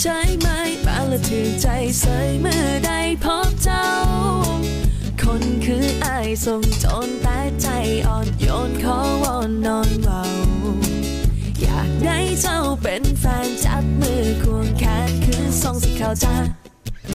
ใช่ไหมมาละถือใจใส่เมื่อได้พบเจ้าคนคืออายส่งจนแต่ใจอ่อนโยนขอวอนนอนเบาอยากได้เจ้าเป็นแฟนจับมือควงแขนคือส่งสิเข้าจ้า